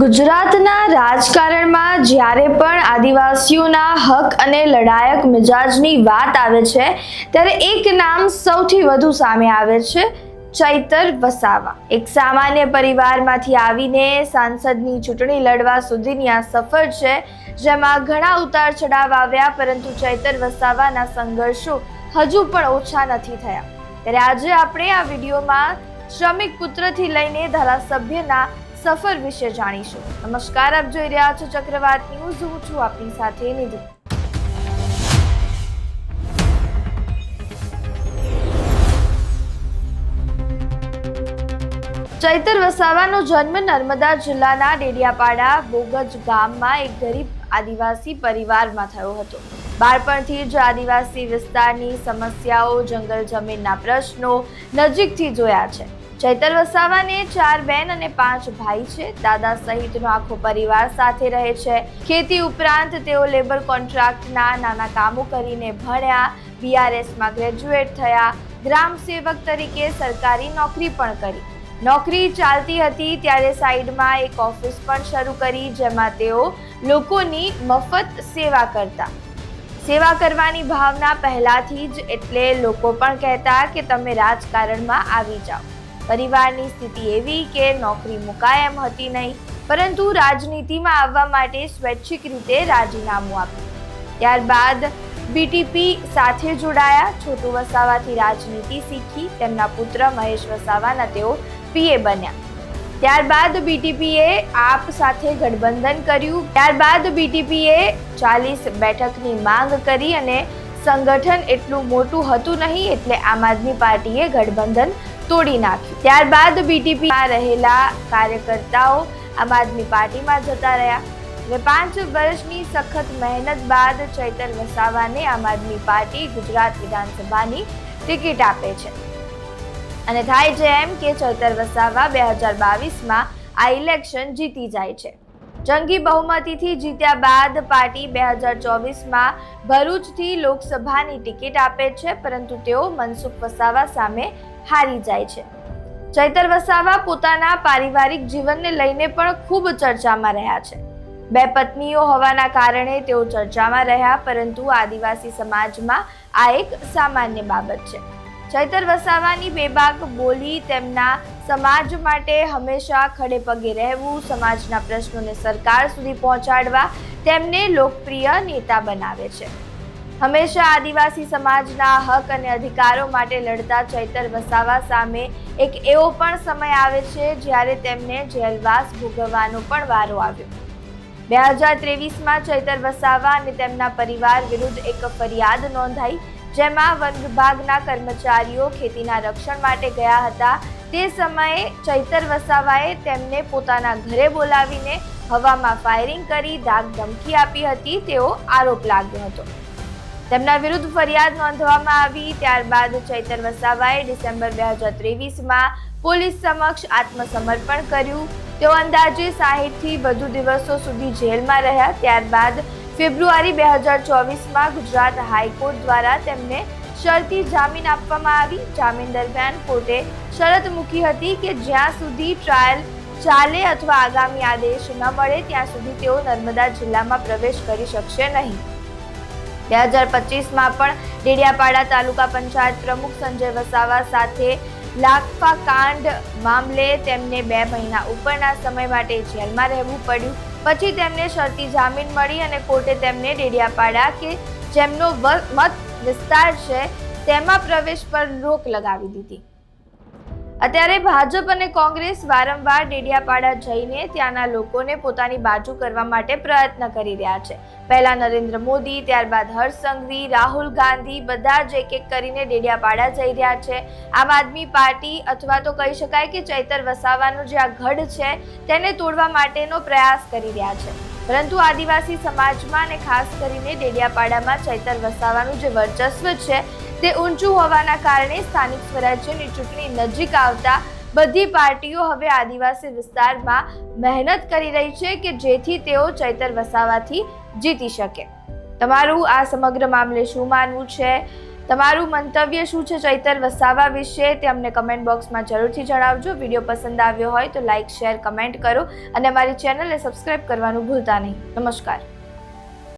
ગુજરાતના રાજકારણમાં જ્યારે પણ આદિવાસીઓના હક અને લડાયક મિજાજની વાત આવે છે ત્યારે એક નામ સૌથી વધુ સામે આવે છે, ચૈતર વસાવા. એક સામાન્ય પરિવારમાંથી આવીને સાંસદની ચૂંટણી લડવા સુધીની આ સફર છે, જેમાં ઘણા ઉતાર ચઢાવ આવ્યા, પરંતુ ચૈતર વસાવાના સંઘર્ષો હજુ પણ ઓછા નથી થયા. ત્યારે આજે આપણે આ વિડીયોમાં શ્રમિક પુત્રથી લઈને ધારાસભ્યના સફર વિશે જાણીશું. નમસ્કાર, આપ જોઈ રહ્યા છો ચક્રવાત ન્યૂઝ. હું છું આપની સાથે નિધિ. ચૈતર વસાવાનો જન્મ નર્મદા જિલ્લાના ડેડિયાપાડા બોગજ ગામમાં એક ગરીબ આદિવાસી પરિવારમાં થયો હતો. બાળપણથી જ આદિવાસી વિસ્તારની સમસ્યાઓ, જંગલ જમીનના પ્રશ્નો નજીકથી જોયા છે. ચૈતર વસાવાને 4 બહેન અને 5 ભાઈ છે. દાદા સહિતનો આખો પરિવાર સાથે રહે છે. ખેતી ઉપરાંત તેઓ લેબર કોન્ટ્રાક્ટના નાના કામો કરીને ભણ્યા, BRSમાં ગ્રેજ્યુએટ થયા, ગ્રામ સેવક તરીકે સરકારી નોકરી પણ કરી. નોકરી ચાલતી હતી ત્યારે સાઈડમાં એક ઓફિસ પણ શરૂ કરી, જેમાં તેઓ લોકોની મફત સેવા કરતા. સેવા કરવાની ભાવના પહેલાથી જ, એટલે લોકો પણ કહેતા કે તમે રાજકારણમાં આવી જાઓ. પરિવારની સ્થિતિ એવી કે નોકરી મુકાય એમ હતી નહીં, પરંતુ રાજનીતિમાં આવવા માટે સ્વૈચ્છિક રીતે રાજીનામું આપ્યું. ત્યારબાદ BTP સાથે જોડાયા. છોટુ વસાવાથી રાજનીતિ શીખી. તેમના પુત્ર મહેશ વસાવાના તેઓ PA બન્યા. ત્યારબાદ BTPએ આપ સાથે ગઠબંધન કર્યું. ત્યારબાદ BTPએ 40 બેઠકની માંગ કરી અને સંગઠન એટલું મોટું હતું નહીં, એટલે આમ આદમી પાર્ટીએ ગઠબંધન તોડી નાખ્યું. ત્યારબાદ BTPમાં રહેલા કાર્યકર્તાઓ આમ આદમી પાર્ટીમાં જતા રહ્યા. હવે 5 વર્ષની સખત મહેનત બાદ ચૈતર વસાવાને આમ આદમી પાર્ટી ગુજરાત વિધાનસભાની ટિકિટ આપે છે અને થાય છે એમ કે ચૈતર વસાવા 2022માં આ ઇલેક્શન જીતી જાય છે. જંગી બહુમતીથી જીત્યા બાદ પાર્ટી 2024માં ભરૂચથી લોકસભાની ટિકિટ આપે છે, પરંતુ તેઓ મનસુખ વસાવા સામે હારી જાય છે. ચૈતર વસાવા પોતાના પારિવારિક જીવનને લઈને પણ ખૂબ ચર્ચામાં રહ્યા છે. 2 પત્નીઓ હોવાના કારણે તેઓ ચર્ચામાં રહ્યા, પરંતુ આદિવાસી સમાજમાં આ એક સામાન્ય બાબત છે. ચૈતર વસાવાની બેબાક બોલી તેમના સમાજ માટે હંમેશા ખડે પગે રહેવું, સમાજના પ્રશ્નોને સરકાર સુધી પહોંચાડવા તેમને લોકપ્રિય નેતા બનાવે છે. હંમેશા આદિવાસી સમાજના હક અને અધિકારો માટે લડતા ચૈતર વસાવા સામે એક એવો પણ સમય આવે છે જ્યારે તેમને જેલવાસ ભોગવવાનો પણ વારો આવ્યો. 2023માં ચૈતર વસાવા અને તેમના પરિવાર વિરુદ્ધ એક ફરિયાદ નોંધાઈ, જેમાં વન વિભાગના કર્મચારીઓ ખેતીના રક્ષણ માટે ગયા હતા. તે સમયે ચૈતર વસાવાએ તેમને પોતાના ઘરે બોલાવીને હવામાં ફાયરિંગ કરી ધાક ધમકી આપી હતી, તેવો આરોપ લાગ્યો હતો. તેમના વિરુદ્ધ ફરિયાદ નોંધવામાં આવી. ત્યારબાદ ચૈતર વસાવાએ ડિસેમ્બર 2023માં પોલીસ સમક્ષ આત્મસમર્પણ કર્યું. તેઓ અંદાજે 60થી વધુ દિવસો સુધી જેલમાં રહ્યા. ત્યારબાદ ફેબ્રુઆરી 2024માં ગુજરાત હાઈકોર્ટ દ્વારા તેમને શરતી જામીન આપવામાં આવી. જામીન દરમિયાન કોર્ટે શરત મૂકી હતી કે જ્યાં સુધી ટ્રાયલ ચાલે અથવા આગામી આદેશ ન મળે ત્યાં સુધી તેઓ નર્મદા જિલ્લામાં પ્રવેશ કરી શકશે નહીં. 2025માં પણ ડેડિયાપાડા તાલુકા પંચાયત પ્રમુખ સંજય વસાવા સાથે લાખપા કાંડ મામલે તેમને 2 મહિના ઉપરના સમય માટે જેલમાં રહેવું પડ્યું. પછી તેમને શરતી જામીન મળી અને કોર્ટે તેમને ડેડિયાપાડા કે જેમનો મત વિસ્તાર છે તેમાં પ્રવેશ પર રોક લગાવી દીધી. અત્યારે ભાજપ અને કોંગ્રેસ વારંવાર ડેડિયાપાડા જઈને ત્યાંના લોકોને પોતાની બાજુ કરવા માટે પ્રયત્ન કરી રહ્યા છે. પહેલા નરેન્દ્ર મોદી, ત્યારબાદ હર્ષ સંઘવી, રાહુલ ગાંધી બધા જ એક કરીને ડેડિયાપાડા જઈ રહ્યા છે. આમ આદમી પાર્ટી અથવા તો કહી શકાય કે ચૈતર વસાવાનો જે આ ગઢ છે તેને તોડવા માટેનો પ્રયાસ કરી રહ્યા છે. પરંતુ આદિવાસી સમાજમાં અને ખાસ કરીને ડેડિયાપાડામાં ચૈતર વસાવાનું જે વર્ચસ્વ છે તે ઊંચું હોવાના કારણે સ્થાનિક સ્વરાજ્યની ચૂંટણી નજીક આવતા બધી પાર્ટીઓ હવે આદિવાસી વિસ્તારમાં મહેનત કરી રહી છે કે જેથી તેઓ ચૈતર વસાવાથી જીતી શકે. તમારું આ સમગ્ર મામલે શું માનવું છે? તમારું મંતવ્ય શું છે ચૈતર વસાવા વિશે તે અમને કમેન્ટ બોક્સમાં જરૂરથી જણાવજો. વિડીયો પસંદ આવ્યો હોય તો લાઇક, શેર, કમેન્ટ કરો અને અમારી ચેનલને સબસ્ક્રાઇબ કરવાનું ભૂલતા નહીં. નમસ્કાર.